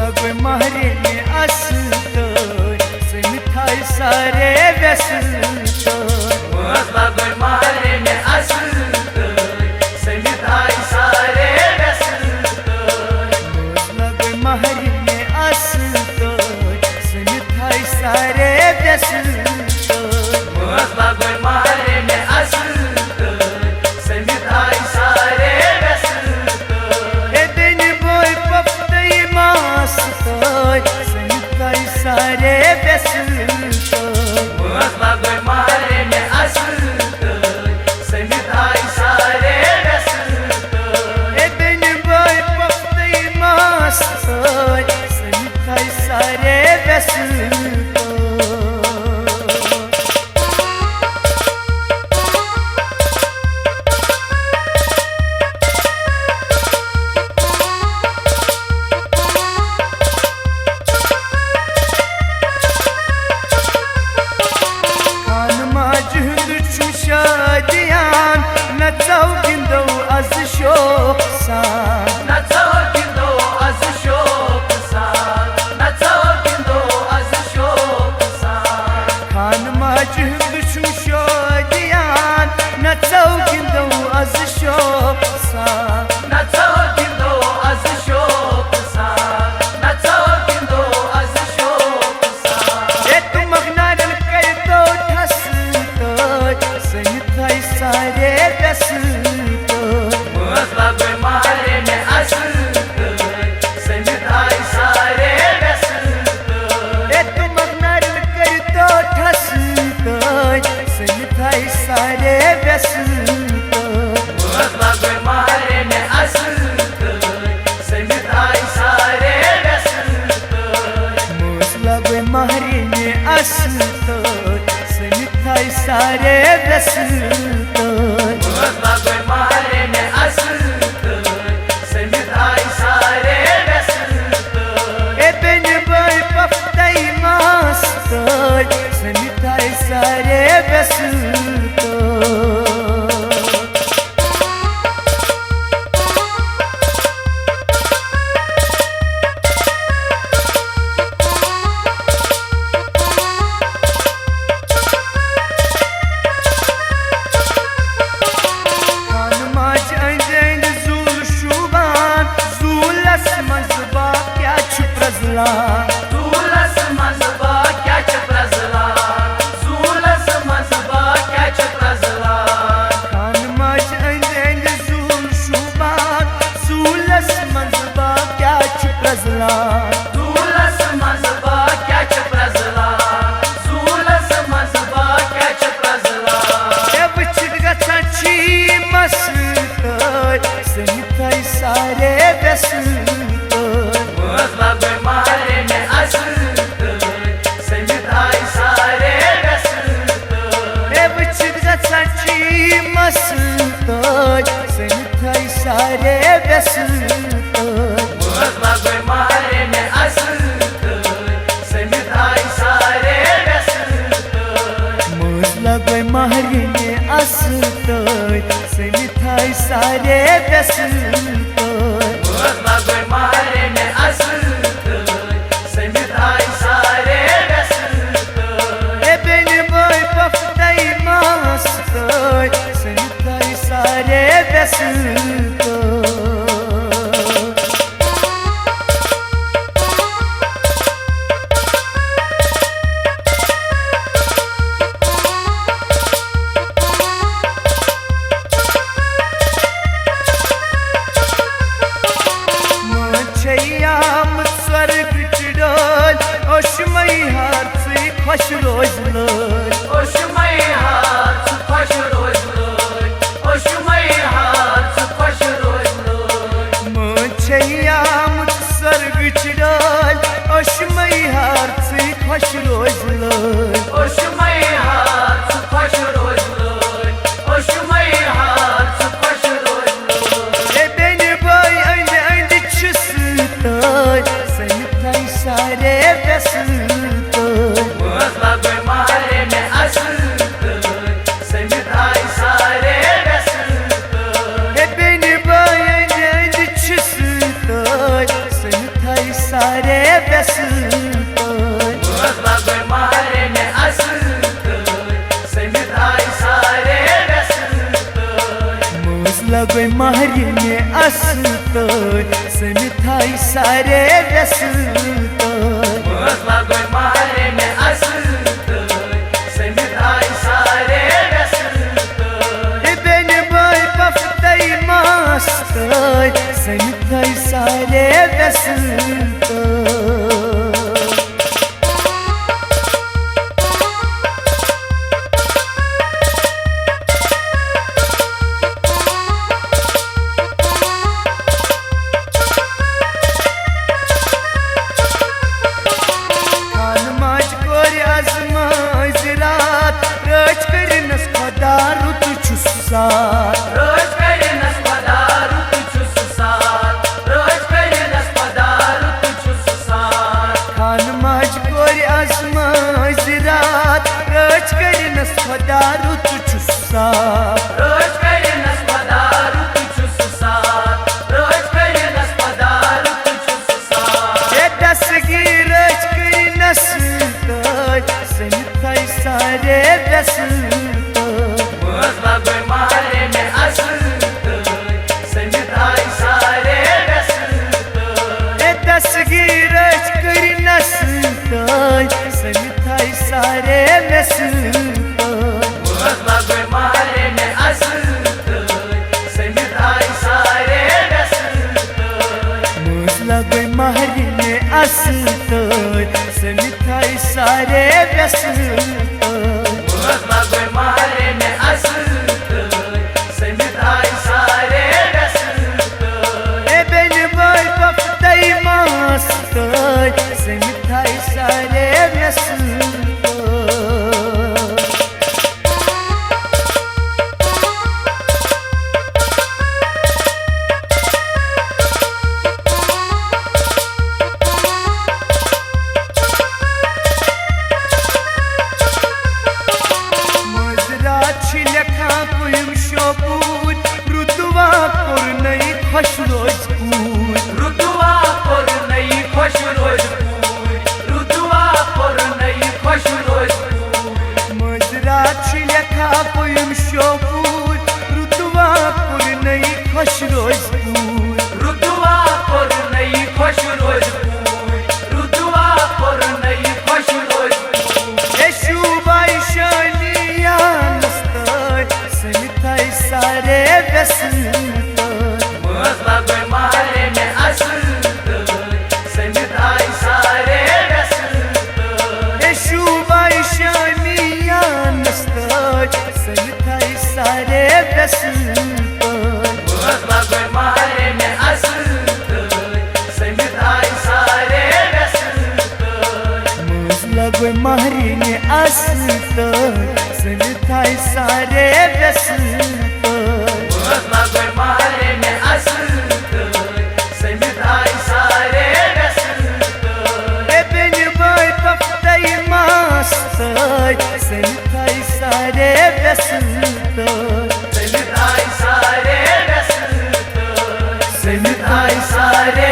लगवे महरिने असतोय समिथाय सारे व्यसतोय लगवे महरिने असतोय समिथाय सारे व्यसतोय लगवे महरिने असतोय समिथाय सारे व्यसतोय लगवे महरिने असतोय समिथाय सारे व्यसतोय ए दिन बोय पपतई मासतोय समिथाय सारे व्यसतोय लगवे महरिने असतोय समिथाय सारे व्यसतोय ए दिन बोय पपतई मासतोय समिथाय सारे व्यसतोय शादियान नचौ गिंदौ az शोक सान नचौ गिंदौ az शोक सान नचौ गिंदौ az शोक सान खान माजिद छु शादियान नचौ गिंदौ az शोक सान नचौ गिंदौ az शोक सान नचौ गिंदौ az शोक सान ए तू मगनारन कर तो ठस तो समिथाय सारे व्यसतोय लगवे महरिने असतोय समिथाय सारे व्यसतोय ए तू मगनारन कर तो ठस तो समिथाय सारे व्यसतोय लगवे महरिने असतोय समिथाय सारे व्यसतोय लगवे महरिने असतोय समिथाय सारे व्यसतोय लगवे महरिने असतोय समिथाय सारे व्यसतोय ए बिन बोय पपतई मासतोय समिथाय सारे व्यसतोय Zulas mazba kya chaprazla Zulas mazba kya chaprazla Khan माज अंजन zul shuban zulas mazba क्या चुप्रजला Zulas mazba kya chaprazla Zulas mazba kya chaprazla ए बचत गछा छी मस्तोय समिथाय सारे व्यसतोय लगवे महरिने असतोय समिथाय सारे व्यसतोय ए बचत गछा छी मस्तोय समिथाय सारे व्यसतोय लगवे महरिने असतोय समिथाय सारे व्यसतोय लगवे महरिने असतोय समिथाय सारे व्यसतोय लगवे महरिने असतोय समिथाय सारे व्यसतोय ए बिन बोय पपतई मासतोय समिथाय सारे व्यसतोय मोछयाम स्वर्ग चिडोल ओशमई हारची खुश रोजलोय ओशमय हात खुश रोजलोय ओशमय हात खुश रोजलोय मोछयाम स्वर्ग चिडोल ओशमई हारची खुश रोजलोय ओशमय हात खुश रोजलोय ओशमय हात खुश रोजलोय ए बिन बोय अंद अंद छुसतोय समिथाय सारे व्यसतोय लगवे महरिने असतोय समिथाय सारे व्यसतोय ए बिन बोय अंद अंद छुसतोय समिथाय थाई सारे व्यस्त लगोय मारेने असत समित आई सारे व्यस्त मोज लगोय मारिने असत समित थाई सारे व्यस्त लगोय मारेने असत समित आई सारे व्यस्त बेन भाई पफतई मस्त समित थाई सारे व्यस्त रोज करिनस पदारू तुझुस साथ रोज करिनस पदारू तुझुस साथ खान माज कोर आजमाज रात रोज करिनस पदारू तुझुस साथ रोज करिनस पदारू तुझुस साथ रोज करिनस पदारू तुझुस साथ ये दसगी रोज करिनस समित थाई सारे व्यस्त लगोय मारेने असत समित आई सारे व्यस्त दसगी रोज करिनस समित थाई सारे व्यस्त लगोय मारेने असत समित आई सारे व्यस्त लगोय मारिने असत समित थाई सारे व्यस्त लगोय मारेने असत समित आई सारे व्यस्त बेन भाई पफतई मस्त समित थाई सारे व्यस्त रुतुआ पर नई खुश रोज रुतुआ पर नई खुश रोज मजरा छिलखा पुयम शोपूर रुतुआ पुर नई खुश रोज रुतुआ पर नई खुश रोज रुतुआ पर नई खुश रोज यशु बाई शानिया नस्त समित थाई सारे व्यस्त लगोय मारेने असत समित आई सारे व्यस्त यशु बाई शानिया नस्त समित थाई सारे व्यस्त लगोय मारेने असत समित आई सारे व्यस्त लगोय मारिने असत समित थाई सारे व्यस्त लगोय मारेने असत समित आई सारे व्यस्त बेन भाई पफतई मस्त समित थाई सारे व्यस्त समित आई सारे व्यस्त समित आई सारे